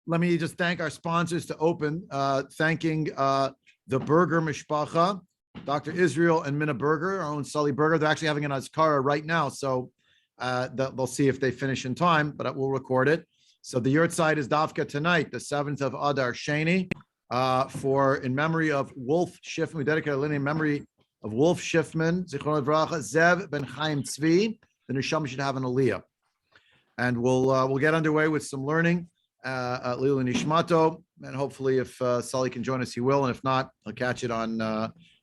let me just thank our sponsors to open, thanking the Berger Mishpacha, Dr. Israel and Minna Berger, our own Sully Berger. They're actually having an Azkara right now, so they'll see if they finish in time, but we'll record it. So the Yurtzeit is Davka tonight, the 7th of Adar Sheni, in memory of Wolf Schiffman. We dedicate a linear in memory of Wolf Schiffman, Zichron Livracha, Zev Ben Chaim Tzvi. The Neshama should have an Aliyah. And we'll get underway with some learning, Lila Nishmato, and hopefully if Sully can join us, he will, and if not, I'll catch it on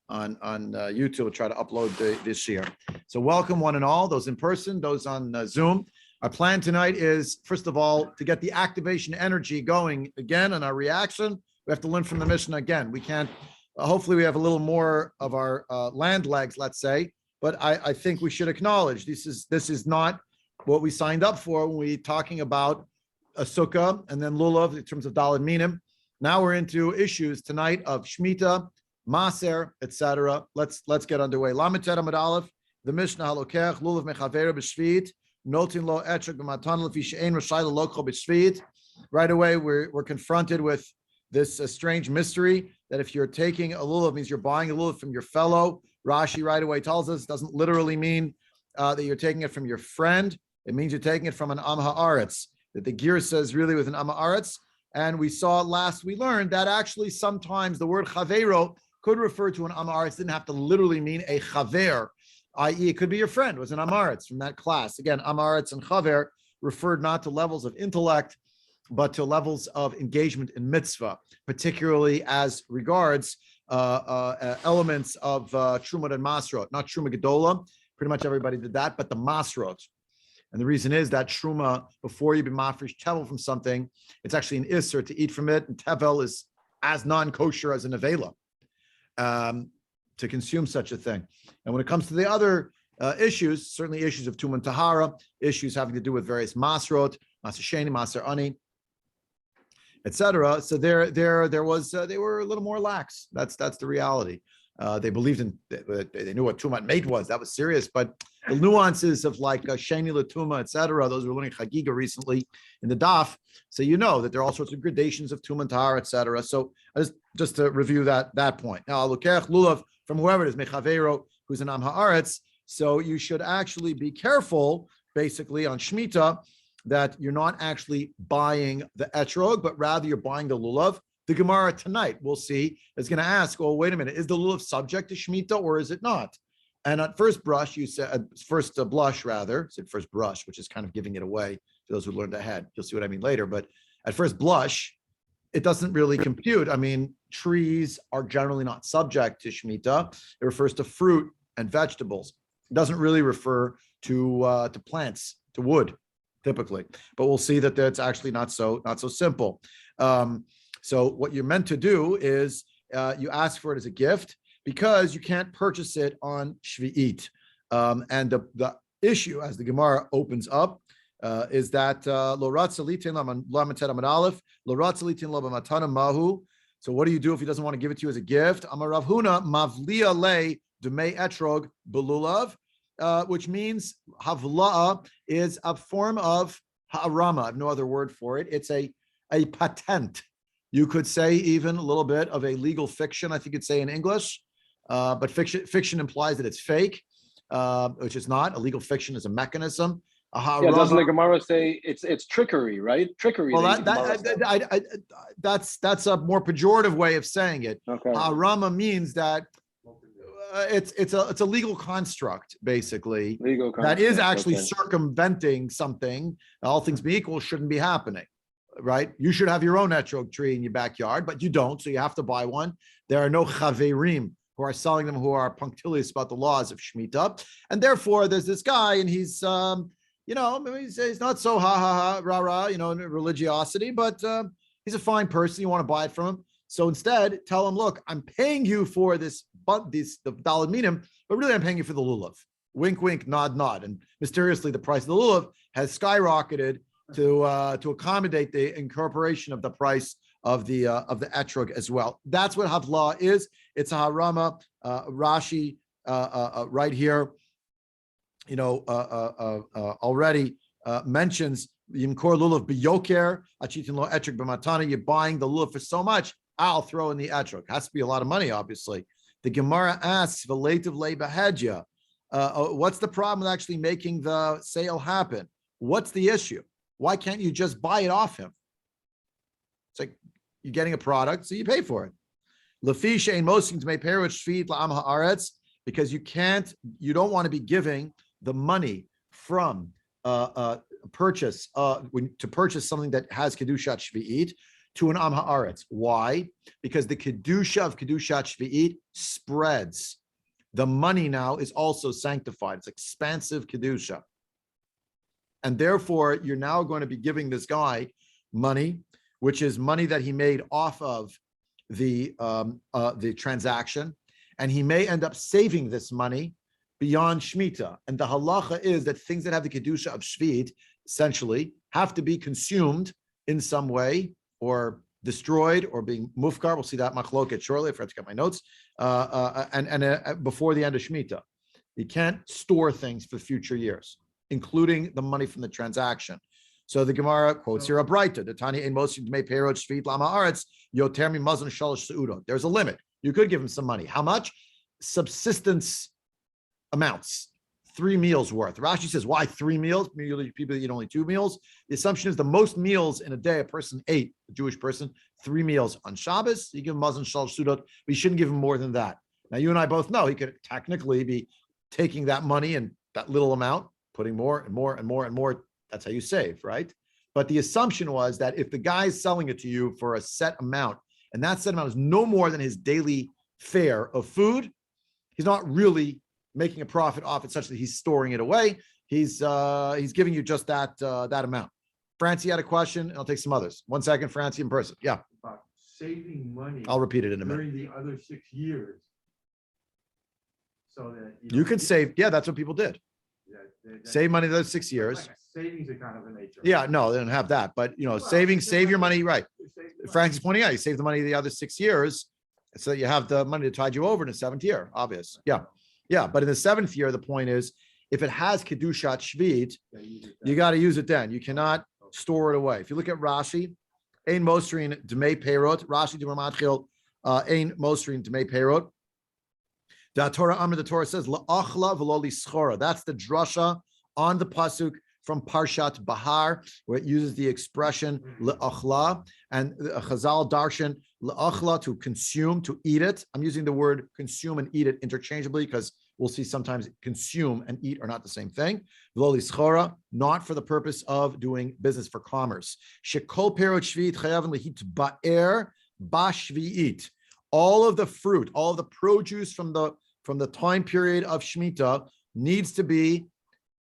YouTube. We'll try to upload this year. So welcome one and all, those in person, those on Zoom. Our plan tonight is, first of all, to get the activation energy going again and our reaction. We have to learn from the Mishnah again. We can't, hopefully we have a little more of our land legs, let's say, but I think we should acknowledge this is not what we signed up for when we're talking about a Sukka and then Lulav in terms of Daled Minim. Now we're into issues tonight of Shemitah, Maser, etc. Let's get underway. Lamed Tet Amud Aleph, the Mishnah Halokech, Lulav Mechavera B'Shvit, Notin Lo Etrek B'Matan Lefi She'ein Rashai L'Lokcho B'Shvit. Right away, we're confronted with this strange mystery that if you're taking a Lulav, means you're buying a Lulav from your fellow. Rashi right away tells us it doesn't literally mean that you're taking it from your friend. It means you're taking it from an Am Ha'aretz. That the gear says really with an Am Ha'aretz. And we learned that actually sometimes the word Chavero could refer to an Am Ha'aretz. Didn't have to literally mean a Chaver, i.e. it could be your friend, was an Am Ha'aretz from that class. Again, Am Ha'aretz and Chaver referred not to levels of intellect, but to levels of engagement in mitzvah, particularly as regards elements of Truma and Masrot, not Truma Gedola. Pretty much everybody did that, but the Masrot. And the reason is that Truma, before you be mafresh tevel from something, it's actually an isser to eat from it, and tevel is as non-kosher as an avela to consume such a thing. And when it comes to the other issues, certainly issues of Tuman Tahara, issues having to do with various Masrot, Maser Sheni, Maser Ani, etc. So there was they were a little more lax. That's the reality. They believed in, they knew what Tumat Mate was. That was serious, but the nuances of like Sheni Latuma, etc. Those were learning Chagiga recently in the Daf. So you know that there are all sorts of gradations of Tuman Tahara, etc. So just to review that point. Now, Alukech Lulav from whoever it is, Mechavero, who's an Am Ha'aretz. So you should actually be careful, basically, on Shemitah, that you're not actually buying the etrog, but rather you're buying the lulav. The Gemara tonight, we'll see, is going to ask, oh, wait a minute, is the lulav subject to Shemitah or is it not? And at first blush, you said, first brush, which is kind of giving it away to those who learned ahead. You'll see what I mean later. But at first blush, it doesn't really compute. I mean, trees are generally not subject to Shemitah. It refers to fruit and vegetables. It doesn't really refer to plants, to wood, typically, but we'll see that that's actually not so simple. So what you're meant to do is you ask for it as a gift because you can't purchase it on Shvi'it. And the issue, as the Gemara opens up, is that lo ratza litin lamed tet amud aleph, lo ratza litin lo b'matana mahu. So what do you do if he doesn't want to give it to you as a gift? Amar Rav Huna mavlia le demei etrog belulav. Which means havla'a is a form of ha'arama. I have no other word for it. It's a patent. You could say even a little bit of a legal fiction, I think you'd say in English, but fiction implies that it's fake, which is not. A legal fiction is a mechanism. Doesn't the Gemara say it's trickery, right? Trickery. Well, that's a more pejorative way of saying it. Okay. Ha'arama means that it's a legal construct, basically, that is actually circumventing something. All things being equal, shouldn't be happening, right? You should have your own etrog tree in your backyard, but you don't, so you have to buy one. There are no chaverim who are selling them who are punctilious about the laws of Shemitah, and therefore there's this guy, and he's he's not so rah in religiosity, but he's a fine person. You want to buy it from him. So instead, tell him, look, I'm paying you for the Daled Minim, but really I'm paying you for the lulav. Wink, wink, nod, nod. And mysteriously, the price of the lulav has skyrocketed to accommodate the incorporation of the price of the etrog as well. That's what havla is. It's a harama. Rashi right here, already mentions Yimkor lulav biyoker, achitin lo etrog b'matana. You're buying the lulav for so much, I'll throw in the etrog. Has to be a lot of money, obviously. The Gemara asks, "V'leitiv leibahedya." What's the problem with actually making the sale happen? What's the issue? Why can't you just buy it off him? It's like you're getting a product, so you pay for it. Lafisha and mosing to make parrot shvit la'am haaretz, because you don't want to be giving the money from purchase to purchase something that has kedushat shvi'it to an am haaretz. Why? Because the kedusha of kedushat shvi'it spreads. The money now is also sanctified. It's expansive kedusha, and therefore you're now going to be giving this guy money, which is money that he made off of the transaction, and he may end up saving this money beyond Shemitah. And the halacha is that things that have the kedusha of Shvit essentially have to be consumed in some way or destroyed or being mufkar. We'll see that machloket shortly. I forgot to get my notes. And before the end of Shemitah, you can't store things for future years, including the money from the transaction. So the Gemara quotes here a Braita: "The Tani ein mosim dmei perot shvit lama aretz yoter mi mazon shalosh seudot." There's a limit. You could give him some money. How much? Subsistence amounts, 3 meals worth. Rashi says, why 3 meals? Usually people eat only 2 meals. The assumption is the most meals in a day a person ate, a Jewish person, 3 meals on Shabbos. You give him mazon shalosh seudot, but you shouldn't give him more than that. Now you and I both know he could technically be taking that money and that little amount, putting more and more and more and more. That's how you save, right? But the assumption was that if the guy's selling it to you for a set amount, and that set amount is no more than his daily fare of food, he's not really making a profit off it such that he's storing it away. He's giving you just that amount. Francie had a question, and I'll take some others. 1 second, Francie in person. Yeah. About saving money. I'll repeat it in a minute. During the other 6 years. So that You can save. Yeah, that's what people did. Save money those 6 years. Like a savings account of a nature. Yeah, no, they don't have that. But save your money, right? Frank's pointing out, you save the money the other 6 years, so you have the money to tide you over in the 7th year. Obvious, yeah. But in the 7th year, the point is, if it has kedushat shvit, you got to use it then. You cannot store it away. If you look at Rashi, ein mosrin dmei perot. Rashi d'matchil ein mosrin dmei perot. The Torah says la'achla v'lo lischora. That's the drasha on the pasuk from Parshat Bahar, where it uses the expression le'achla, and Chazal darshan le'achla, to consume, to eat it. I'm using the word consume and eat it interchangeably because we'll see sometimes consume and eat are not the same thing. V'lo lischora, not for the purpose of doing business for commerce. Shekol perot shvi'it chayav lehit ba'er ba'shvi'it. All of the fruit, all of the produce from the time period of Shemitah needs to be,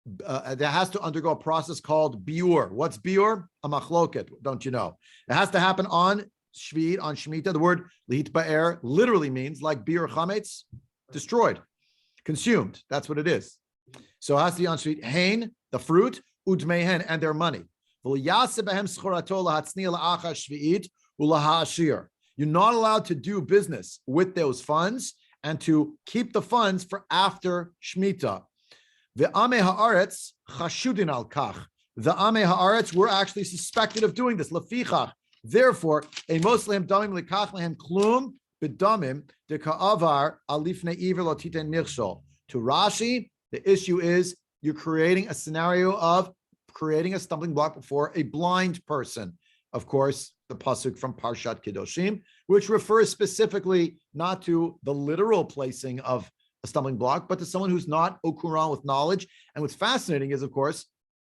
there has to undergo a process called biur. What's biur? A machloket, don't you know? It has to happen on Shvit, on Shemitah. The word lihit ba'er literally means like biur chametz, destroyed, consumed. That's what it is. So it has to be on Shvit. Hain, the fruit, udmehen, and their money. You're not allowed to do business with those funds and to keep the funds for after Shemitah. The Amei Haaretz chashudin al kach. The Amei Haaretz were actually suspected of doing this. Lefichach. Therefore, a Muslim damim lekach lehem klum b'damim de ka'avar alifnei iver lo titen nirshol. To Rashi, the issue is you're creating a scenario of creating a stumbling block before a blind person. Of course, the pasuk from Parshat Kedoshim, which refers specifically not to the literal placing of a stumbling block, but to someone who's not okuran with knowledge. And what's fascinating is, of course,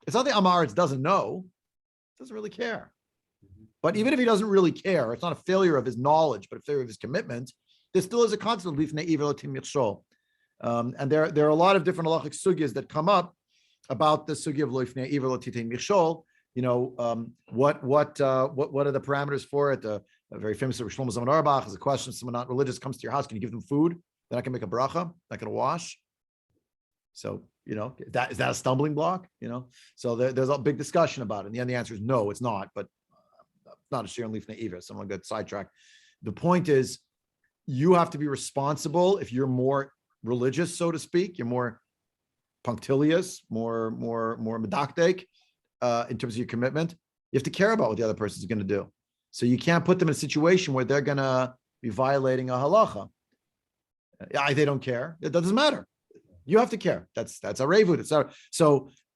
it's not the Amaretz doesn't know, doesn't really care. But even if he doesn't really care, it's not a failure of his knowledge, but a failure of his commitment. There still is a concept of lifnei iver lo timishol. And there are a lot of different halachic sugyas that come up about the sugya of lifnei iver lo timishol. What are the parameters for it? A very famous Rosh Shlomo Zalman Auerbach is a question: someone not religious comes to your house, can you give them food? They're not going to make a bracha, not going to wash. So, is that a stumbling block? So there's a big discussion about it. In the end, the answer is no, it's not. But not a shir and lifnei iver. Someone got sidetracked. The point is, you have to be responsible if you're more religious, so to speak. You're more punctilious, more medactic. in terms of your commitment, you have to care about what the other person is going to do. So you can't put them in a situation where they're going to be violating a halacha. They don't care. It doesn't matter. You have to care. That's a revut.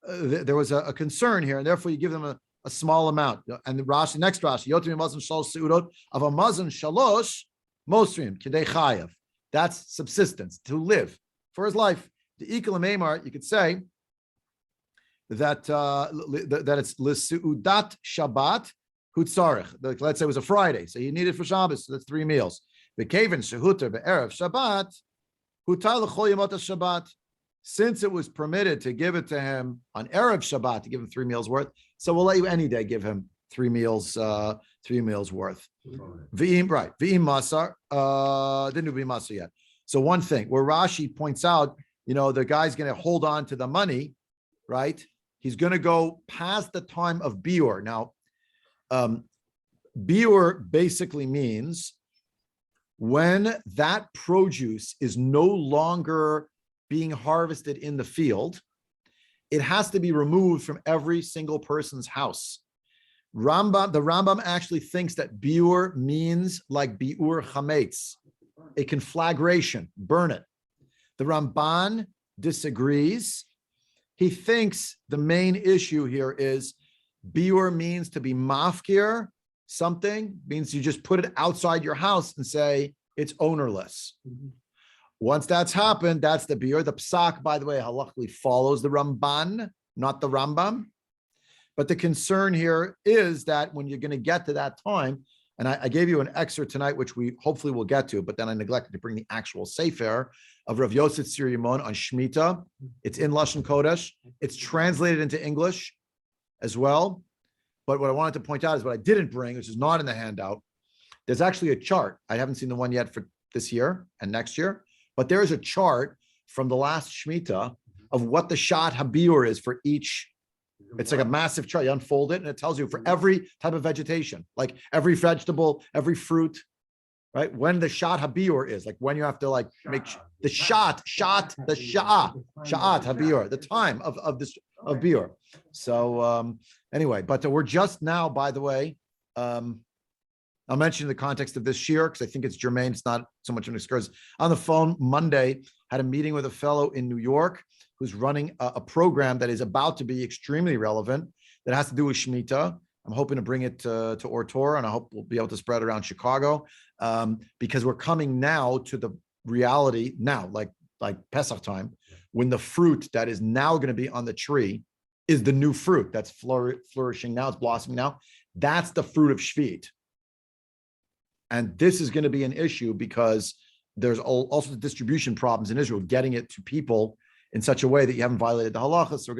There was a concern here, and therefore you give them a small amount. And the next Rashi, Yotim Mazon Shalosh Seudot of a Mazon Shalosh Mosrim Kidei Chayav. That's subsistence, to live for his life. The Ikal Meimar, you could say that it's L'Seudat Shabbat Hutzarech. Let's say it was a Friday, so you need it for Shabbos, so that's 3 meals. The Kaven Shehuter Be'erev Shabbat Hutar L'Chol Yemot Shabbat. Since it was permitted to give it to him on Erev Shabbat, to give him 3 meals worth, so we'll let you any day give him 3 meals worth. V'im, right? V'im masar, didn't do v'im masar yet. So one thing where Rashi points out, the guy's going to hold on to the money, right? He's going to go past the time of biur. Now, biur basically means when that produce is no longer being harvested in the field, it has to be removed from every single person's house. The Rambam actually thinks that biur means like biur chametz, a conflagration, burn it. The Ramban disagrees. He thinks the main issue here is biur means to be mafkir, something means you just put it outside your house and say it's ownerless. Once that's happened, that's the biur. The psak, by the way, halachically follows the Ramban, not the Rambam. But the concern here is that when you're going to get to that time, and I gave you an excerpt tonight, which we hopefully will get to, but then I neglected to bring the actual sefer of Rav Yosef Tzir Yimon on Shemitah. It's in Lashon Kodesh. It's translated into English as well. But what I wanted to point out is what I didn't bring, which is not in the handout. There's actually a chart. I haven't seen the one yet for this year and next year. But there is a chart from the last Shemitah of what the Shat HaBiur is for each. It's like a massive chart. You unfold it and it tells you for every type of vegetation, like every vegetable, every fruit, right? When the Shat HaBiur is, like when you have to make the Shat HaBiur, the time of Biur. So anyway, but we're just now, by the way, I'll mention in the context of this year, because I think it's germane. It's not so much an excursion. On the phone Monday, had a meeting with a fellow in New York who's running a program that is about to be extremely relevant that has to do with Shemitah. I'm hoping to bring it to Or Torah, and I hope we'll be able to spread it around Chicago, because we're coming now to the reality now, like Pesach time, when the fruit that is now going to be on the tree is the new fruit that's flourishing now, it's blossoming now. That's the fruit of Shvit. And this is going to be an issue because there's also the distribution problems in Israel, getting it to people in such a way that you haven't violated the halacha. So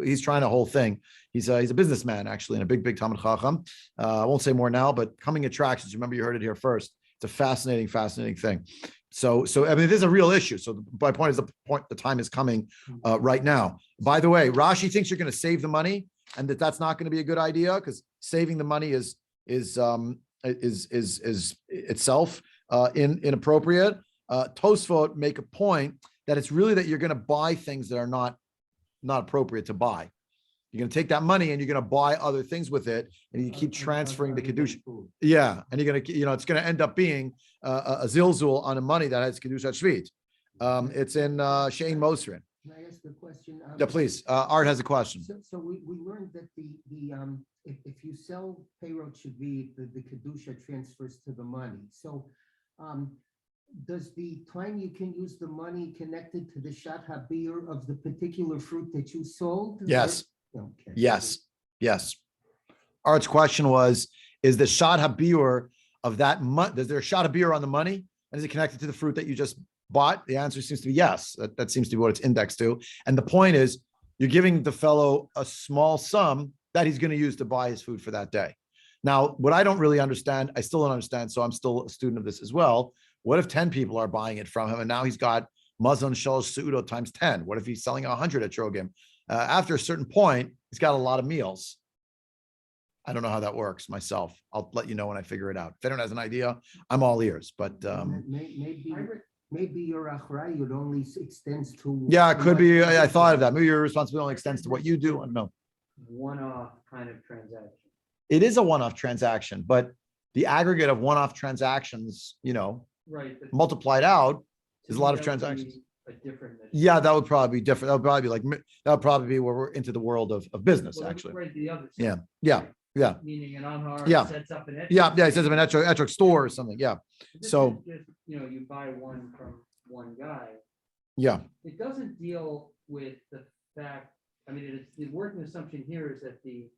he's trying a whole thing. He's a businessman, actually, and a big Talmud Chacham. I won't say more now, but coming attractions, remember you heard it here first. It's a fascinating thing. So I mean, it is a real issue. So my point is the time is coming right now. By the way, Rashi thinks you're going to save the money and that's not going to be a good idea because saving the money is itself inappropriate. Tosfot make a point that it's really that you're going to buy things that are not appropriate to buy. You're going to take that money and you're going to buy other things with it, and you keep transferring the kedusha. Yeah, and you're going to, it's going to end up being a zilzul on the money that has kedusha shvit. It's in Shein Mosrin. Can I ask a question? Yeah, please. Art has a question. So we learned that if you sell payroll shvit, the kedusha transfers to the money. So does the time you can use the money connected to the Shat HaBiur of the particular fruit that you sold? Yes. Okay. Yes. Art's question was, is the Shat HaBiur of that money, is there a Shat HaBiur on the money? And is it connected to the fruit that you just bought? The answer seems to be yes. That seems to be what it's indexed to. And the point is, you're giving the fellow a small sum that he's going to use to buy his food for that day. Now, what I don't really understand, I still don't understand, so I'm still a student of this as well. What if 10 people are buying it from him and now he's got Mazon Shalosh Seudot times 10? What if he's selling 100 at Trogim? After a certain point, he's got a lot of meals. I don't know how that works myself. I'll let you know when I figure it out. If anyone has an idea, I'm all ears. But maybe your achrayut only extends to. Yeah, it could be. I thought of that. Maybe your responsibility only extends to what you do. I don't know. one-off kind of transaction. It is a one-off transaction, but the aggregate of one-off transactions, Right. but multiplied out to is a me, lot of that would be transactions. A different. measure. Yeah, that would probably be different. That would probably be that would probably be where we're into the world of business, Well, actually. Right, the other. Yeah, side. yeah, yeah. Meaning an Amhar Yeah. sets up an. Yeah, it says of an etrog store or something. Yeah, This so- is just, you buy one from one guy. yeah, It doesn't deal with the fact, it's the working assumption here is that the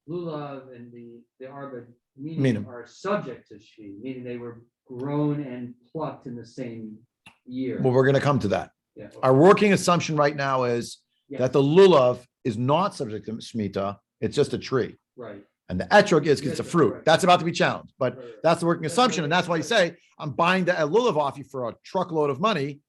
lulav and the arba Minim. meaning are subject to shvi, meaning they were grown and plucked in the same year. well, we're going to come to that. Yeah, Our working assumption right now is yeah, that the lulav is not subject to shmita. It's just a tree. right. And the etrog is because it's a Yes, fruit. correct. That's about to be challenged, but right, right. that's the working That's assumption. right, And that's why you right. say, I'm buying the lulav off you for a truckload of money.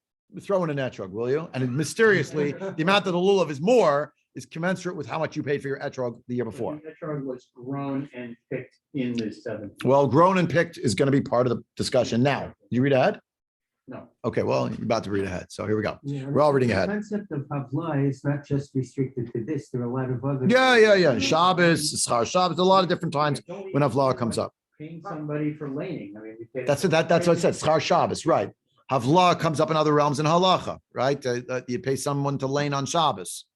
Throw in an etrog, will you? And mysteriously, the amount that the lulav is more is commensurate with how much you paid for your etrog the year So before. the etrog was grown and picked in the 7th. Well, grown and picked is going to be part of the discussion now. You read ahead? No. Okay, well, you're about to read ahead. So here we go. Yeah, We're all reading the ahead. Concept of Havla is not just restricted to this. There are a lot of other. Yeah. Shabbos, Schar Shabbos, a lot of different times Don't we when have Havlah to, comes like, up. Paying somebody for laning. We pay- That's what it says. Schar Shabbos, right? Havlah comes up in other realms in halacha, right? You pay someone to lane on Shabbos,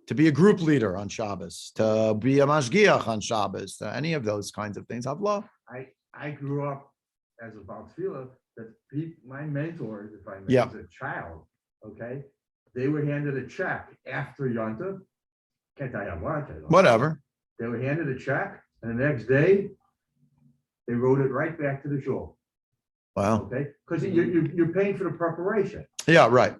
to be a group leader on Shabbos, to be a mashgiach on Shabbos, to any of those kinds of things. Havlah. I grew up as a Baltfila, that my mentors, if I may, Yeah. as a child, okay, they were handed a check after Yonta. Can't tell you how much. I don't know. Whatever. They were handed a check, and the next day, they wrote it right back to the shul, Wow. okay? Because you're paying for the preparation. Yeah, right.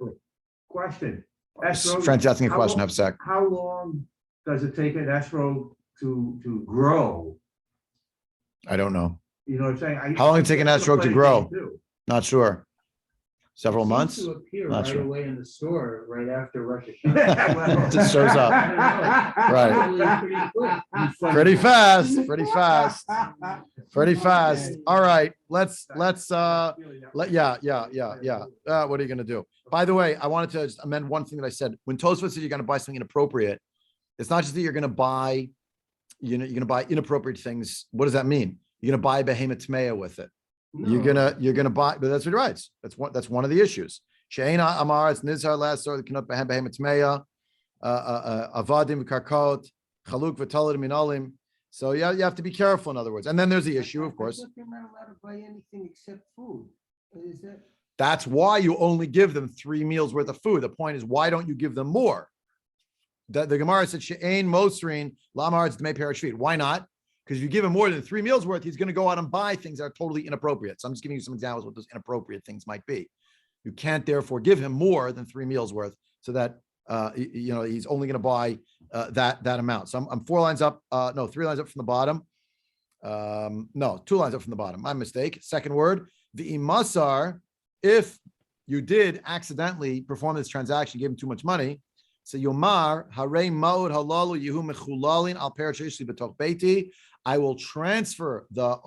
Question. Escrow, Frank's asking a how question. long- Have a sec. How long does it take an escrow to grow? I don't know. You know what I'm saying? How long does it take an escrow to grow? Too. Not sure. Several It seems months. To appear Not right sure. away in the store, right after Rosh Yeah, well. Hashanah. Just shows up. Right. Pretty fast. Pretty fast. Pretty fast. All right. Let's yeah. What are you gonna do? By the way, I wanted to just amend one thing that I said. When Tosfos said you're gonna buy something inappropriate, it's not just that you're gonna buy, you're gonna buy inappropriate things. What does that mean? You're gonna buy a behemoth tmeya with it. You're gonna buy, but that's what he writes. That's one of the issues. She'ena amar, it's nizhar lesor, the cannot behemoth tmeya, avadim v'karkot, chaluk v'talid minalim. So yeah, you have to be careful, in other words. And then there's the issue, of course. I thought they're not allowed to buy anything except food. Is that? That's why you only give them 3 meals worth of food. The point is, why don't you give them more? The Gemara said, She'ein mosrin lamar's dmei parashvit. Why not? Because if you give him more than 3 meals worth, he's going to go out and buy things that are totally inappropriate. So I'm just giving you some examples of what those inappropriate things might be. You can't therefore give him more than 3 meals worth, so that he's only going to buy that amount. So I'm 4 lines up. No, 3 lines up from the bottom. No, 2 lines up from the bottom. My mistake. Second word, the imasar. If you did accidentally perform this transaction, give him too much money. So Yomar Hare Maud Halalu Yehu Mechulalin Al Parashishli B'Toch Beiti. I will transfer the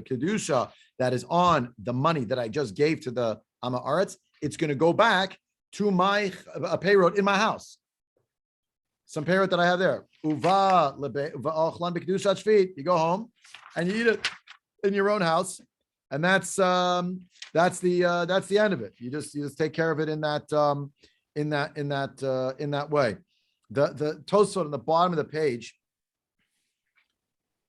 kedusha that is on the money that I just gave to the Ama Aretz. It's going to go back to my payroll in my house. Some payroll that I have there. Uva va'achlan b'kedushat shvit. You go home and you eat it in your own house, and that's the end of it. You just take care of it in that way. The Tosfot on the bottom of the page,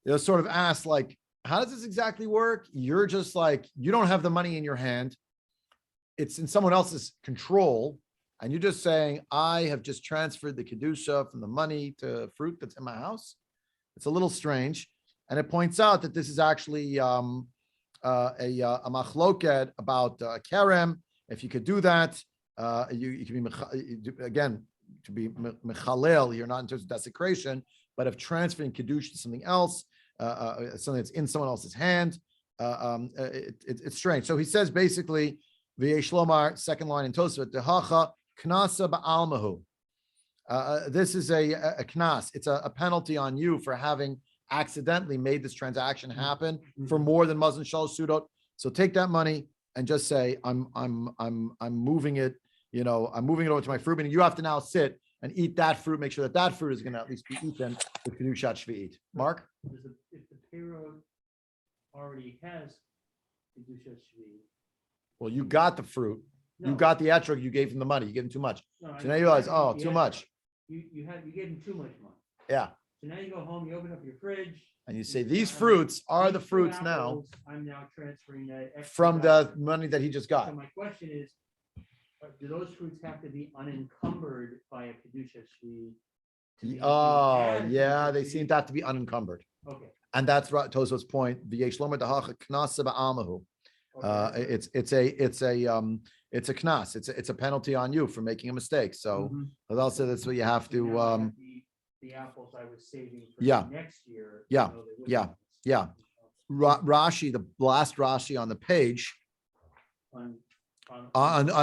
they'll sort of ask, like, how does this exactly work? You're just like, you don't have the money in your hand. It's in someone else's control. And you're just saying, I have just transferred the kedusha from the money to fruit that's in my house. It's a little strange. And it points out that this is actually a machloket about kerem. If you could do that, you can be, again, to be mechalel, you're not in terms of desecration, but of transferring kedusha to something else, something that's in someone else's hand, it's strange. So he says basically, v'yesh lomar, second line in Tosfot, dehacha knasa ba'almahu. This is a knas. It's a penalty on you for having accidentally made this transaction happen for more than mazon shal sudot. So take that money and just say, I'm moving it. I'm moving it over to my fruit. Meaning you have to now sit and eat that fruit, make sure that that fruit is going to at least be eaten with kedushat shvi'it. Mark? If the payroll already has kedusha shvi. Well, you got the fruit. You No. got the etrog. You gave him the money. You gave him too much. No, So now you realize, oh, the too etrog. much. You gave him too much money. Yeah. So now you go home, you open up your fridge. And you say, these fruits are the these two fruits now apples, I'm now transferring that. extra from the dollar. money that he just So got. my question is, do those fruits have to be unencumbered by a kedusha shvi? to be Oh, added to yeah, the they shvi? seem to have to be unencumbered. Okay. And that's right, Tosfos' point. V'yesh lomer dahacha knasa ba'amahu. Okay. It's a knas. It's a penalty on you for making a mistake. So also that's what you have So now I to. have the apples I was saving for Yeah. next year. Yeah. even though they wouldn't Yeah. have. Yeah. Rashi, the last Rashi on the page On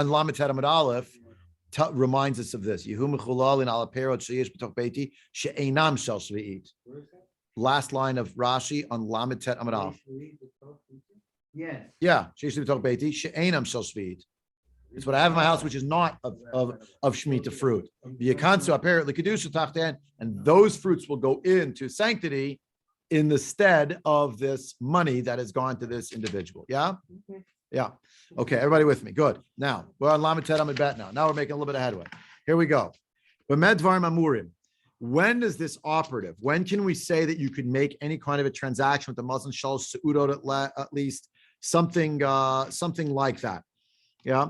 Lamed Tet Amud Aleph reminds us of this. Yehu mechulal in ala perot sheyesh b'toch beiti she'einam shel shvi'it. where is that? Last line of Rashi on Lamed Tet Amud Aleph. Yes. Yeah, sheyesh b'toch beiti she'einam shel shvi'it. It's what I have in my house, which is not of Shemitah fruit. The Yekansu apparently kedusha tachten, and those fruits will go into sanctity in the stead of this money that has gone to this individual. Yeah, yeah. Okay, everybody with me? Good. Now we're on Lamed Tet Amud Bet now. Now we're making a little bit of headway. Here we go. B'medvarim amurim. When is this operative? When can we say that you could make any kind of a transaction with the Muslim shal seudot at least something like that? Yeah.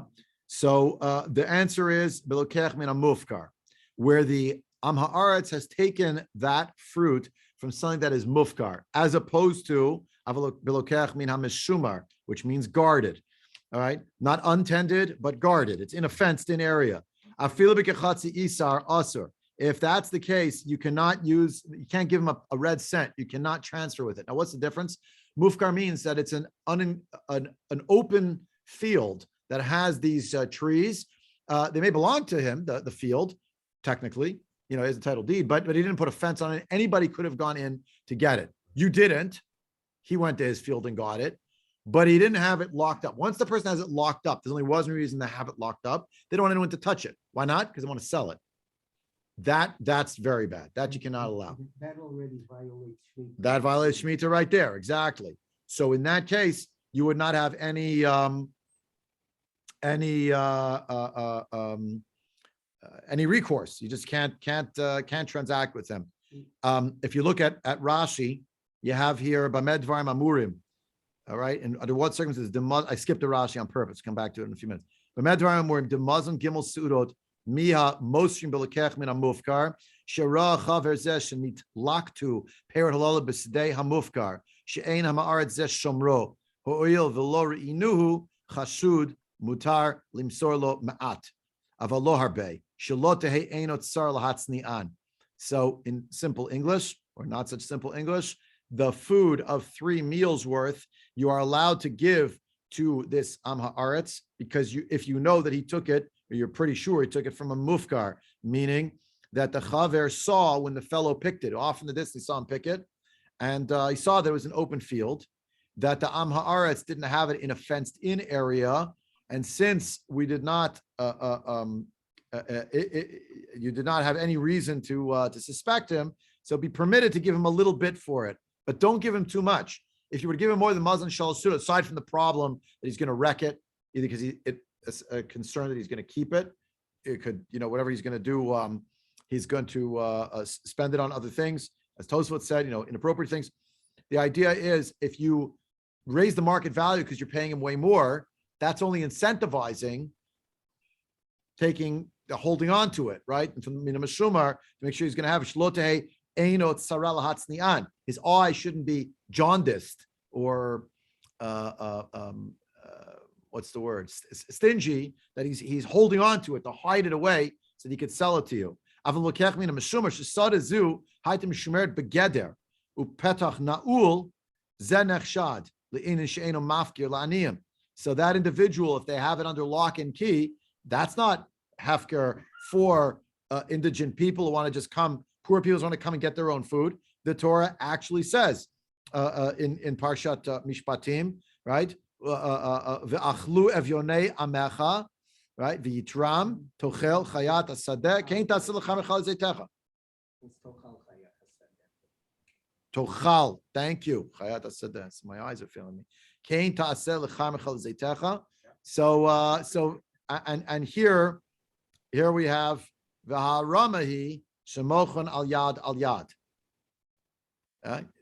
So the answer is Bilokech min mufkar, where the Am Haaretz has taken that fruit from something that is mufkar, as opposed to Bilokech min hamishumar, which means guarded. All right, not untended, but guarded. It's in a fenced-in area. Afilu b'kechatzi isar asur. If that's the case, you can't give him a red cent. You cannot transfer with it. Now, what's the difference? Mufkar means that it's an open field that has these trees. They may belong to him, the field, technically, he has a title deed, but he didn't put a fence on it. Anybody could have gone in to get it. You didn't. He went to his field and got it, but he didn't have it locked up. Once the person has it locked up, there's only one reason to have it locked up. They don't want anyone to touch it. Why not? Because they want to sell it. That's very bad. That you cannot allow. That already violates Shemitah. That violates Shemitah right there. Exactly. So in that case, you would not have any recourse. You just can't transact with them. If you look at Rashi, you have here Bamed Dvarim Amurim. All right, and under what circumstances? I skipped the Rashi on purpose. Come back to it in a few minutes. Bamed Dvarim Amurim Demazon Gimel Sudot Miha Mosrim Belekech Min Hamufkar Shara Chaver Zeh Shenit Laktu Perat Halal B'Sidei Hamufkar She'ein Hamaaret Zeh Shomro Ho'il V'Lo Reinuhu Chashud Mutar Limsor Lo Ma'at Avalo Harbe Shelo Tehe Einot Sar Lahatzni An. So in simple English, or not such simple English, the food of 3 meals worth you are allowed to give to this Am Haaretz, because if you know that he took it, or you're pretty sure he took it from a mufkar, meaning that the chaver saw when the fellow picked it. Off in the distance, he saw him pick it, and he saw there was an open field, that the Am Haaretz didn't have it in a fenced-in area, and since we did not, you did not have any reason to suspect him, so be permitted to give him a little bit for it, but don't give him too much. If you were to give him more than Muslim shal suda, aside from the problem that he's going to wreck it, either because it's a concern that he's going to keep it, it could, whatever he's going to do, he's going to spend it on other things, as Tosfot said, inappropriate things. The idea is, if you raise the market value because you're paying him way more, that's only incentivizing holding on to it, right? And from Mina Mashumar, to make sure he's going to have Shlotehe Einot Sarel Hatznian. His eye shouldn't be jaundiced or what's the word? Stingy, that he's holding on to it to hide it away so that he could sell it to you. So that individual, if they have it under lock and key, that's not hefker for indigent people who want to just come, poor people who want to come and get their own food. The Torah actually says in Parshat Mishpatim, right? Ve'achlu evyonei amecha right? V'yitram tochel chayat asadeh kein taseh lecha mechal zeitecha. It's Tochal Chayat Hasadeh. Tochal, thank you. Chayat asadeh. So my eyes are failing me. Kein taseh lecha mechal zeitecha. So and here we have v'haramahi shemochon al yad.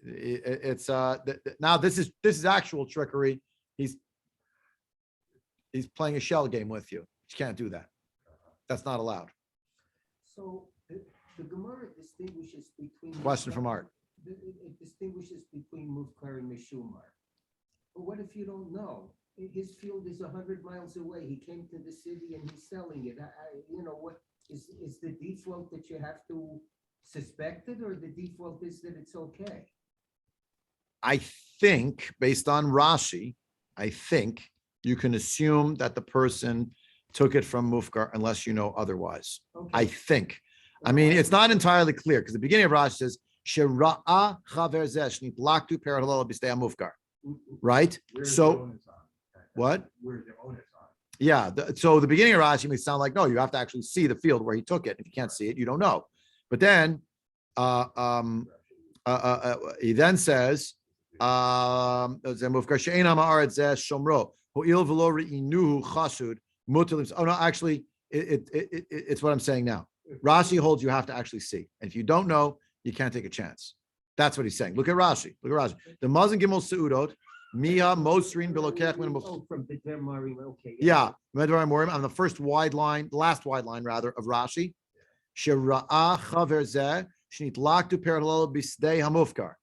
It's now this is actual trickery. He's playing a shell game with you. You can't do that. That's not allowed. So the Gemara distinguishes between. Question from Art. It distinguishes between Mufkar and Mishumar. But what if you don't know? His field is 100 miles away. He came to the city and he's selling it. What is the default that you have to suspect it, or the default is that it's okay? I think, based on Rashi, I think you can assume that the person took it from Mufkar unless you know otherwise. Okay. I think. I mean, it's not entirely clear because the beginning of Rashi says, Shera'a chaver zeh shnit laktu per halal b'stei Mufkar. Right? Where's the So, onus on? what? Where's the onus on? Yeah. So the beginning of Rashi may sound like, no, you have to actually see the field where he took it. If you can't see it, you don't know. But then he then says, no, actually, it's what I'm saying now. Rashi holds you have to actually see. And if you don't know, you can't take a chance. That's what he's saying. Look at Rashi. The Mazan Gimel Seudot, Mia Mosrin Bilokech. Oh, from the Dermarim, okay. Yeah, on the first wide line, the last wide line rather of Rashi. Shera'a chaver zeh shnit laktu per halal b'stei hamufkar.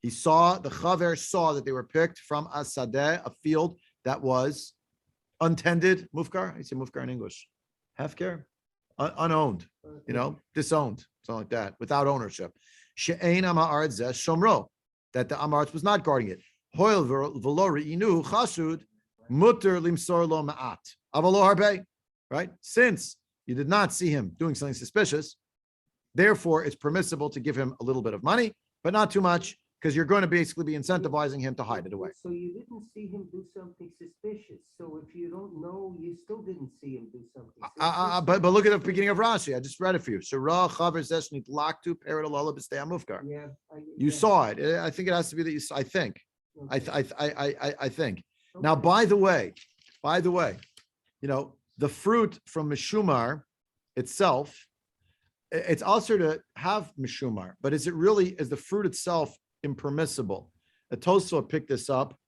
The chaver saw that they were picked from a sadeh, a field that was untended. Mufkar, I say mufkar in English. Hefker, unowned, disowned, something like that, without ownership. She'ein ama'aretz zeh shomro, that the amaretz was not guarding it. Hoil v'lo re'inu chasud mutter limsor lo ma'at avalo harbe. Right? Since you did not see him doing something suspicious, therefore it's permissible to give him a little bit of money, but not too much, because you're going to basically be incentivizing him to hide it away. So you didn't see him do something suspicious. So if you don't know, you still didn't see him do something suspicious. But look at the beginning of Rashi. I just read it for you. Shara chaver zeh shnit laktu per halal b'stei hamufkar. Yeah. You saw it. I think it has to be that you saw. I think. Okay. I think. Now, by the way, the fruit from Mishumar itself, it's also to have Mishumar, but is the fruit itself impermissible? The Tosfot picked this up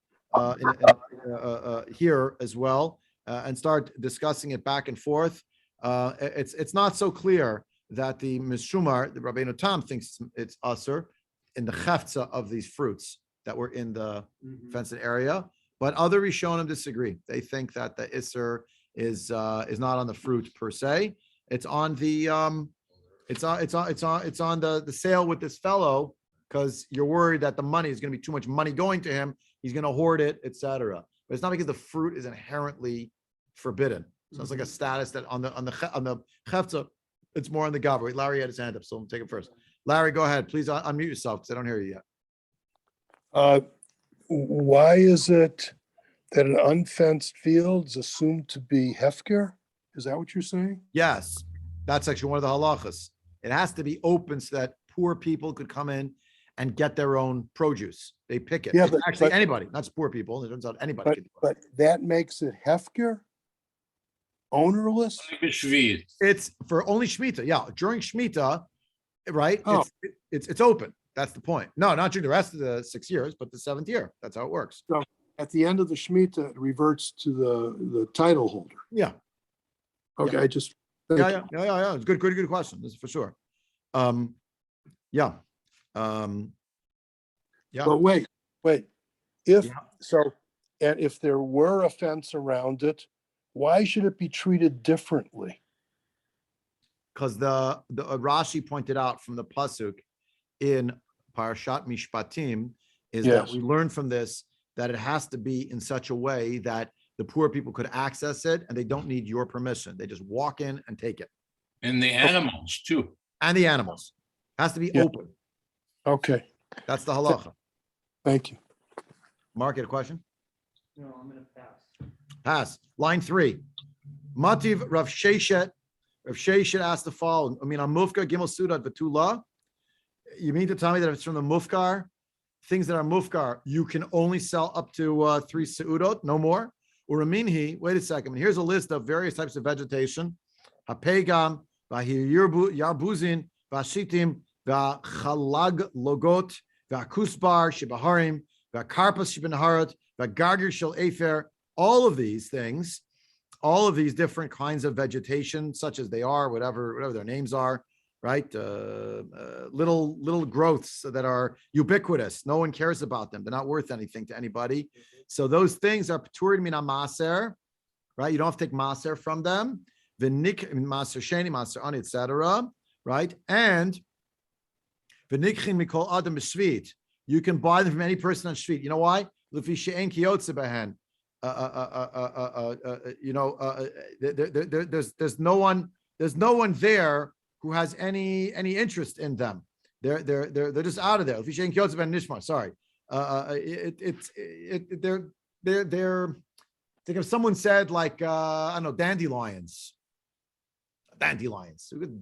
here as well and start discussing it back and forth. It's not so clear that the Mishumar, the Rabbeinu Tam thinks it's usher in the cheftza of these fruits that were in the fenced area, but other Rishonim disagree. They think that the Isser is not on the fruit per se. It's on the it's on the sale with this fellow, because you're worried that the money is going to be too much money going to him. He's going to hoard it, etc. But it's not because the fruit is inherently forbidden. So it's like a status that on the cheftza, it's more on the gav. Wait, Larry had his hand up, so I'll take it first. Larry, go ahead. Please unmute yourself because I don't hear you yet. Why is it that an unfenced field is assumed to be hefker? Is that what you're saying? Yes, that's actually one of the halachas. It has to be open so that poor people could come in and get their own produce. They pick it. Yeah, It's but- actually but- anybody, not just poor people. It turns out anybody But can do it. but that makes it hefker? Ownerless? It's for only Shemitah. Yeah, during Shemitah, right? Oh. It's open. That's the point. No, not during the rest of the 6 years, but the 7th year. That's how it works. At the end of the Shemitah, it reverts to the title holder. Yeah. Okay, Yeah. I just. Yeah. It's good question. This is for sure. Yeah. But wait, if, Yeah. so, and if there were a fence around it, why should it be treated differently? Because the Rashi pointed out from the pasuk in Parashat Mishpatim is that Yes. we learn from this that it has to be in such a way that the poor people could access it and they don't need your permission. They just walk in and take it. And the animals too. And the animals. Has to be Yeah. open. Okay, That's the halacha. thank you. Mark, you had a question? No, I'm gonna pass. Pass. Line 3. Mativ Rav Sheshet. Rav Sheshet asked the following. I mean, on Mufkar Gimel Sudat V'Tula. You mean to tell me that if it's from the Mufkar, things that are Mufkar, you can only sell up to 3 Seudot, no more? Or Minhi, wait a second. Here's a list of various types of vegetation. Hapegam, Yarbuzin, Vashitim, Vachalag Logot, Vakusbar, Shibaharim, Vakarpas Shibinaharat, Vagargir Shel Efer, all of these things, all of these different kinds of vegetation, such as they are, whatever their names are, right? Little growths that are ubiquitous. No one cares about them. They're not worth anything to anybody. So those things are pturin min maser, right? You don't have to take maser from them. The maser sheni, maser ani, etc. Right? And the nikhin mikol adam b'shvit. You can buy them from any person on shvit. You know why? Lefi she'en kiyotze behen. There's no one there who has any interest in them. They're just out of there. Lefi she'en kiyotze behen nishmar. Sorry. They're think if someone said like I don't know, dandelions,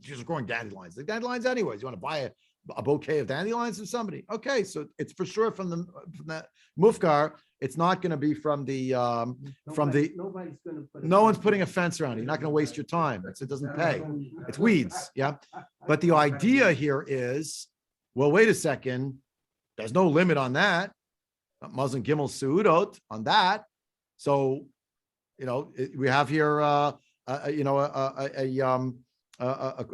just growing dandelions. The dandelions anyways. You want to buy a bouquet of dandelions from somebody? Okay, so it's for sure from the mufkar. It's not going to be from the Nobody's going to put. no one's putting a fence around it. You're not going to waste your time. It doesn't pay. It's weeds. Yeah. But the idea here is, well, wait a second. There's no limit on that. Muslim Gimel Suudot on that. So, we have here, a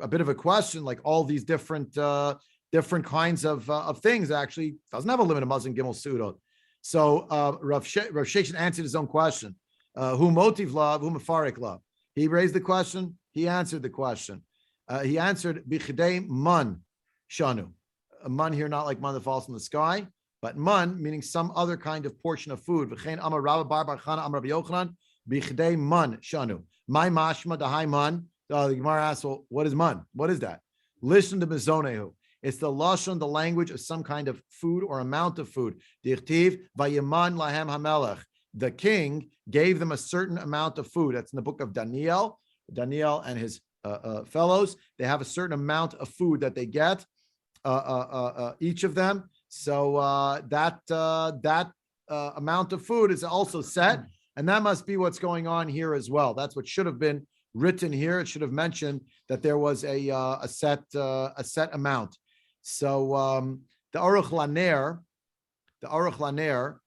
bit of a question, like all these different kinds of things actually doesn't have a limit of Muslim Gimel Suudot. So, Rav Sheshet answered his own question. Who motiv love, who mafarik love? He raised the question. He answered the question. He answered bichdei man shanu. A man here, not like man that falls from the sky, but man meaning some other kind of portion of food. V'chein amar Rabba bar bar Chana amar Rabbi Yochanan bichdei man shanu. My mashma the high man. The Gemara asks, well, what is man? What is that? Listen to mizonehu. It's the lashon, the language of some kind of food or amount of food. Dichtiv vayeman lahem hamelech. The king gave them a certain amount of food. That's in the book of Daniel. Daniel and his fellows, they have a certain amount of food that they get, each of them. So that amount of food is also set, and that must be what's going on here as well. That's what should have been written here. It should have mentioned that there was a set amount. So the Aruch Laner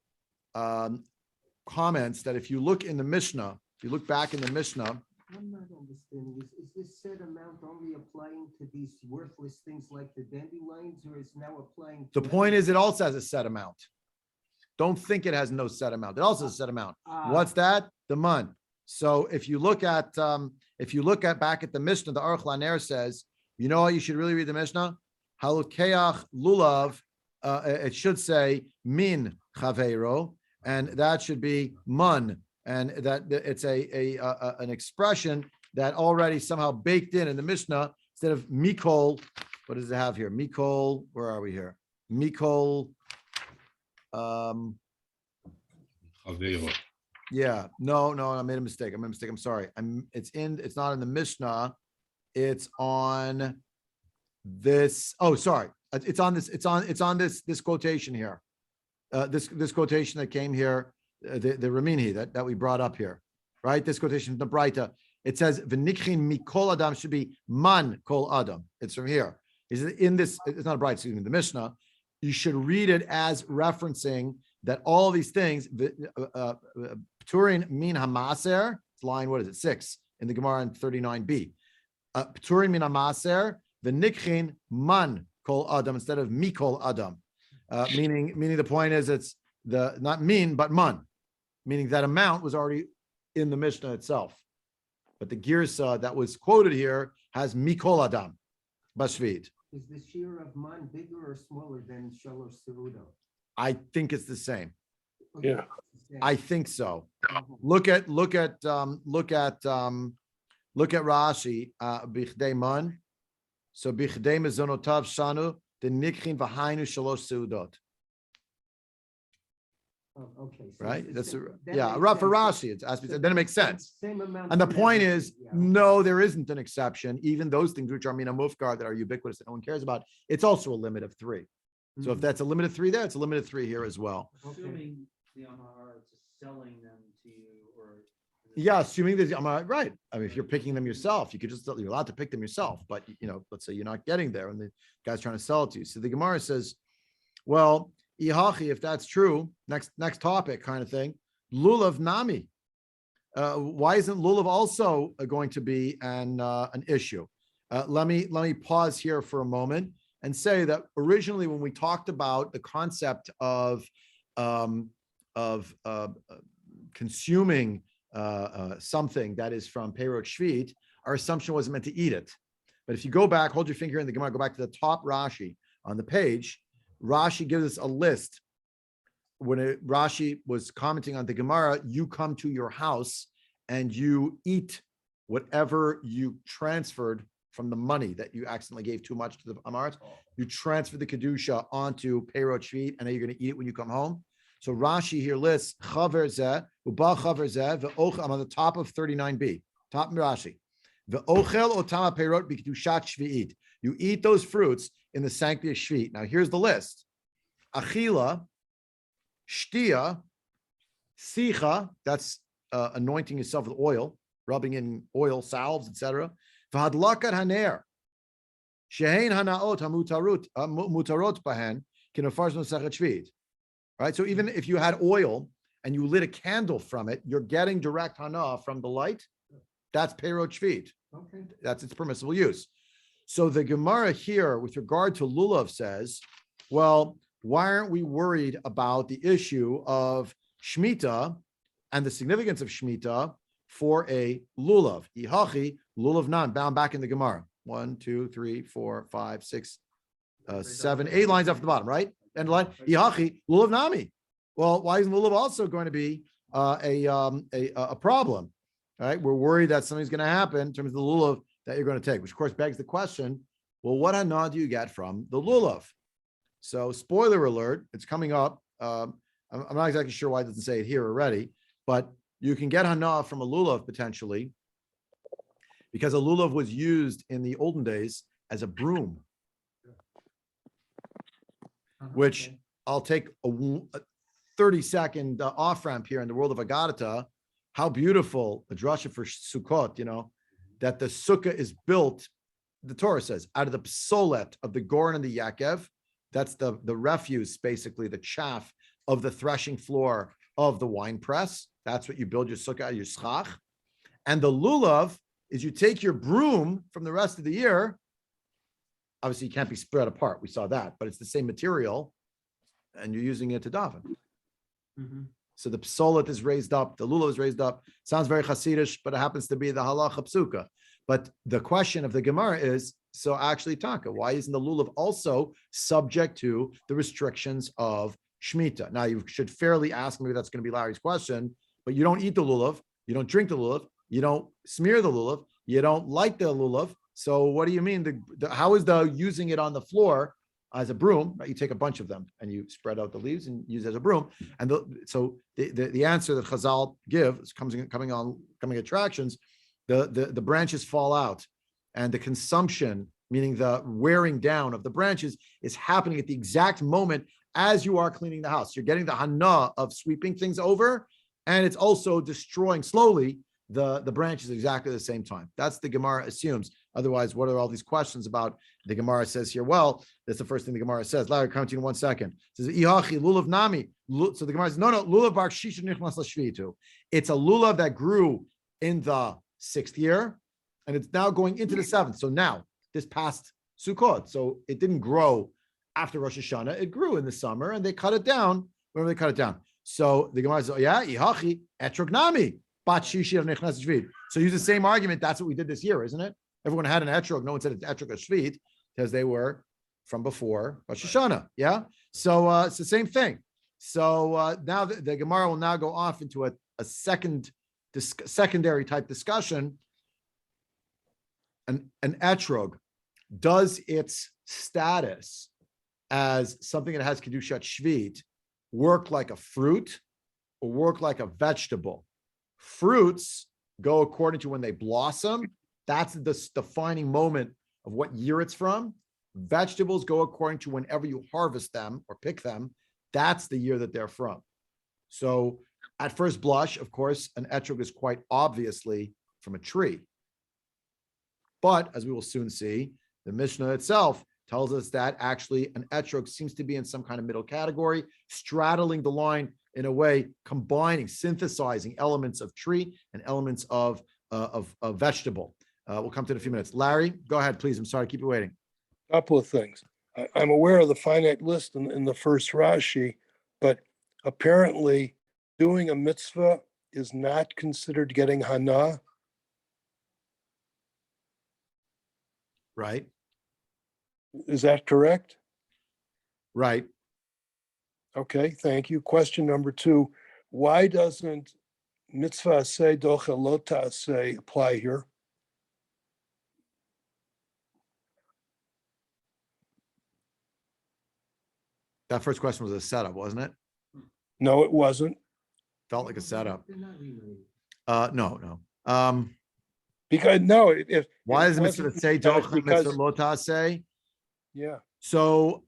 comments that if you look in the Mishnah, if you look back in the Mishnah. I'm not understanding. Is this set amount only applying to these worthless things like the dandelions, or is now applying? The point is, it also has a set amount. Don't think it has no set amount. It also has a set amount. What's that? The mun. So if you look at back at the Mishnah, the Aruch Laner says, you know what? You should really read the Mishnah. Halukeach lulav. It should say min chaveiro, and that should be mun. And that it's an expression that already somehow baked in the Mishnah instead of mikol. What does it have here? Mikol. Where are we here? Mikol. Yeah. No. I made a mistake. I'm sorry. It's not in the Mishnah. It's on this. Oh, sorry. It's on this. It's on this quotation here. This quotation that came here. The Ramini that we brought up here, right? This quotation from the Braita, it says "V'nikhin mikol adam" should be man kol adam. It's from here. Is it in this? It's not a Braita, excuse me. The Mishnah. You should read it as referencing that all these things. Pturin min hamaser. It's line, what is it? 6 in the Gemara in 39b. Pturin min hamaser. V'nikhin man kol adam instead of mikol adam. Meaning the point is it's the not min but man, meaning that amount was already in the Mishnah itself, but the girsa that was quoted here has mikol adam bashvit. Is the shear of man bigger or smaller than shalosh serudo? I think it's the same. Okay, Yeah. it's the same. I think so. Look at Rashi. Bichdei man. So bichdei mezonotav shanu the nikhin v'hainu shalosh seudot. Oh, okay. So right? it's That's, the- that yeah, makes for sense. Rashi, it's aspect, So then it makes sense. Same amount. And the for point everything. is, Yeah, no, there isn't an exception. Even those things which are mina mufkar that are ubiquitous that no one cares about, it's also a limit of 3. So if Mhm. that's a limit of 3 there, it's a limit of 3 here as well. Okay. Assuming the Amar is selling them to you or. Yeah, assuming that I'm right. I mean, if you're picking them yourself, you could just, you're allowed to pick them yourself, but let's say you're not getting there and the guy's trying to sell it to you. So the Gemara says, well, Ihachi, if that's true, next topic kind of thing, lulav nami. Why isn't lulav also going to be an issue? Let me pause here for a moment and say that originally when we talked about the concept of consuming something that is from Perot Shvit, our assumption wasn't meant to eat it. But if you go back, hold your finger in the Gemara, go back to the top Rashi on the page, Rashi gives us a list. When Rashi was commenting on the Gemara, you come to your house and you eat whatever you transferred from the money that you accidentally gave too much to the Amaret. You transfer the Kedusha onto Perot Shvit, and then you're going to eat it when you come home. So Rashi here lists chaver zeh, uba chaver zeh, ve'ochel. I'm on the top of 39b, top Rashi. Ve'ochel otama perot b'kedushat shvi'it. You eat those fruits in the sanctity of Shvit. Now here's the list: achila, shtia, sicha. That's anointing yourself with oil, rubbing in oil, salves, etc. V'hadlakat haner, shehein hanaot hamutarot bahen kinafars nosachet Shvit. Right. So even if you had oil and you lit a candle from it, you're getting direct hana from the light. That's perot shvit. Okay. That's its permissible use. So the Gemara here with regard to lulav says, well, why aren't we worried about the issue of Shemitah and the significance of Shemitah for a lulav? Ihachi, lulav nan, bound back in the Gemara. 1, 2, 3, 4, 5, 6, 7, 8 lines off the bottom, right? And line, Ihachi, lulav nami. Well, why isn't lulav also going to be a problem? All right, we're worried that something's going to happen in terms of the lulav that you're going to take, which of course begs the question, well, what hana do you get from the lulav? So spoiler alert, it's coming up. I'm not exactly sure why it doesn't say it here already, but you can get hana from a lulav potentially because a lulav was used in the olden days as a broom, which I'll take a 30-second off-ramp here in the world of Agadata. How beautiful the drasha for Sukkot, that the Sukka is built, the Torah says, out of the psolet of the Goren and the Yakev. That's the refuse, basically, the chaff of the threshing floor of the wine press. That's what you build your Sukkah, your schach. And the lulav is you take your broom from the rest of the year. Obviously, you can't be spread apart. We saw that, but it's the same material, and you're using it to daven. Mhm. So the psolet is raised up, the lulav is raised up. Sounds very Hasidish, but it happens to be the halacha psuka. But the question of the Gemara is, so actually, Taka, why isn't the lulav also subject to the restrictions of Shemitah? Now, you should fairly ask, maybe that's going to be Larry's question, but you don't eat the lulav, you don't drink the lulav, you don't smear the lulav, you don't light the lulav. So what do you mean? How is the using it on the floor as a broom, right? You take a bunch of them and you spread out the leaves and use it as a broom. And so the answer that Chazal give is coming attractions, the branches fall out and the consumption, meaning the wearing down of the branches, is happening at the exact moment as you are cleaning the house. You're getting the hana of sweeping things over, and it's also destroying slowly the branches exactly at the same time. That's the Gemara assumes. Otherwise, what are all these questions about? The Gemara says here, well, that's the first thing the Gemara says. Larry, come to you in 1 second. It says, Ihachi, lulav nami. So the Gemara says, no, lulav bar shisha nichnas l'shvitu. It's a lulav that grew in the 6th year, and it's now going into the 7th. So now, this past Sukkot, so it didn't grow after Rosh Hashanah. It grew in the summer, and they cut it down whenever they cut it down. So the Gemara says, oh, yeah, Ihachi, etrog nami. So use the same argument. That's what we did this year, isn't it? Everyone had an etrog. No one said it's etrog or shvit because they were from before Rosh Hashanah. Yeah. So it's the same thing. So now the Gemara will now go off into a secondary type discussion. An etrog, does its status as something that has kedushat shvit work like a fruit or work like a vegetable. Fruits go according to when they blossom. That's the defining moment of what year it's from. Vegetables go according to whenever you harvest them or pick them. That's the year that they're from. So at first blush, of course, an etrog is quite obviously from a tree. But as we will soon see, the Mishnah itself tells us that actually an etrog seems to be in some kind of middle category, straddling the line in a way, combining, synthesizing elements of tree and elements of vegetable. We'll come to it in a few minutes. Larry, go ahead, please. I'm sorry, keep you waiting. Couple of things. I'm aware of the finite list in the first Rashi, but apparently doing a mitzvah is not considered getting hana. Right, Is that correct? right. Okay, thank you. Question number 2, why doesn't mitzvah say dochelota say apply here? That first question was a setup, wasn't it? No, it wasn't, Felt like a setup. They're not related. No. because no, if Why it does the mitzvah wasn't say because- doch mitzvah lota say? yeah, So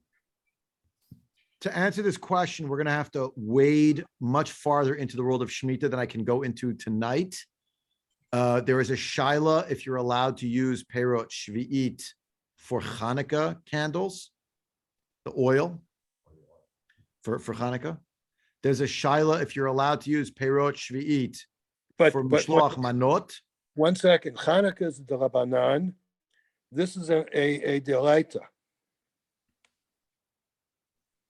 to answer this question, we're going to have to wade much farther into the world of Shemitah than I can go into tonight. There is a shaila if you're allowed to use perot shvi'it for Hanukkah candles, the oil for Hanukkah. There's a shaila if you're allowed to use perot shvi'it but for mishloach manot. 1 second. Hanukkah is the Rabbanan. This is a deraita.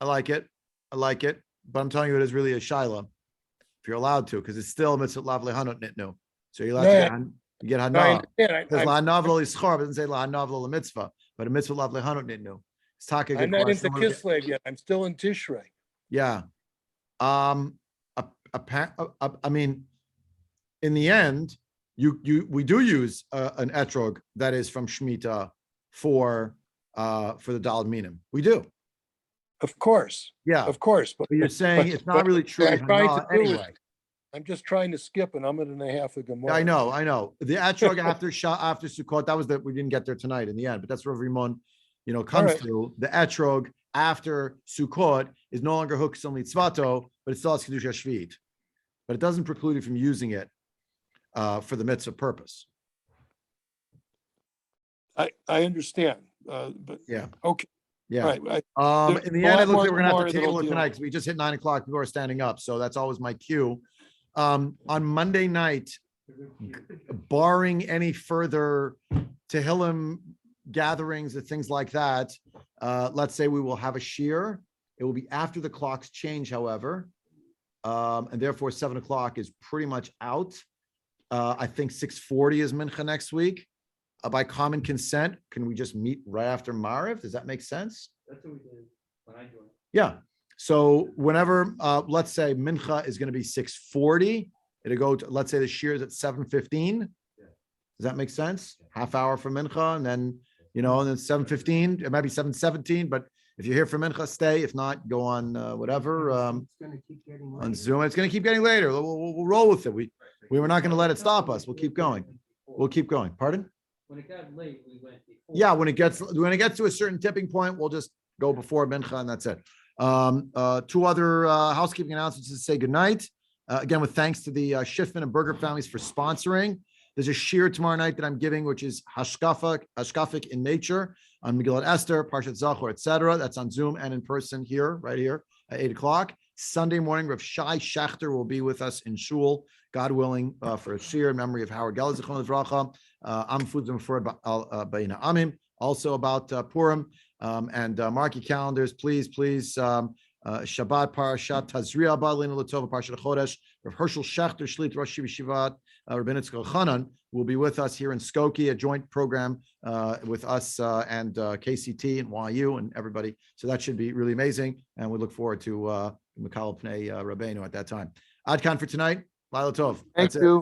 I like it. But I'm telling you, it is really a shaila if you're allowed to, because it's still mitzvah lav lehanot nitnu. So you're allowed to get I hana. understand. Because la'anav lo ischar, but it doesn't say la'anav lo mitzvah, but a mitzvah lav lehanot nitnu. It's talking. I'm not into Kislev yet. I'm still in Tishrei. Yeah. I mean, in the end, we do use an etrog that is from Shemitah for the Daled Minim. We do. Of course, Yeah. of course. But But you're saying it's not really true what I'm trying hana to do is- anyway. I'm just trying to skip an amud and a half of Gemara. I know. The etrog after Sukkot, that was that we didn't get there tonight in the end, but that's where Rimon, comes right. through. The etrog after Sukkot is no longer hooks on litzvato, but it still has kedusha shvit. But it doesn't preclude you from using it for the mitzvah purpose. I understand, but Yeah. okay. Yeah. Right. There- In the a end, lot it looks more like we're gonna have Gemara to that'll table it deal tonight with because we just hit 9 o'clock. People are standing up, so that's always my cue. On Monday night, barring any further Tehillim gatherings and things like that, let's say we will have a shear. It will be after the clocks change, however, and therefore 7 o'clock is pretty much out. I think 6:40 is mincha next week. By common consent, can we just meet right after Mariv? Does that make sense? That's what we did when I joined. Yeah. So whenever, let's say mincha is going to be 6:40, it'll go to, let's say the shear is at 7:15. Does that make sense? Half hour for mincha, and then, and then 7:15, it might be 7:17, but if you're here for mincha, stay. If not, go on whatever, It's gonna keep getting on later. Zoom. It's going to keep getting later. We'll roll with it. We were not going to let it stop us. We'll keep going. We'll keep going. Pardon? When it got late, we went before. Yeah, when it gets to a certain tipping point, we'll just go before mincha and that's it. 2 other housekeeping announcements to say goodnight. Again, with thanks to the Schiffman and Berger families for sponsoring. There's a shir tomorrow night that I'm giving, which is hashkafic in nature on Megillat Esther, Parshat Zachor, etc. That's on Zoom and in person here, right here at 8 o'clock. Sunday morning, Rav Shai Schachter will be with us in Shul, God willing, for a shir in memory of Howard Geller Zichron Livracha. Am Fudzim for Bayina Amim, also about Purim. And mark your calendars, please. Shabbat Parashat Tazria Balin Latova Parshat Chodesh. Rav Herschel Schachter Shlit Rosh Yeshivat Rabbinitz Chanan will be with us here in Skokie, a joint program with us and KCT and YU and everybody. So that should be really amazing, and we look forward to Mikal Pnei Rabbeinu at that time. Ad Kan for tonight. Laila Tov. Thank That's it. you.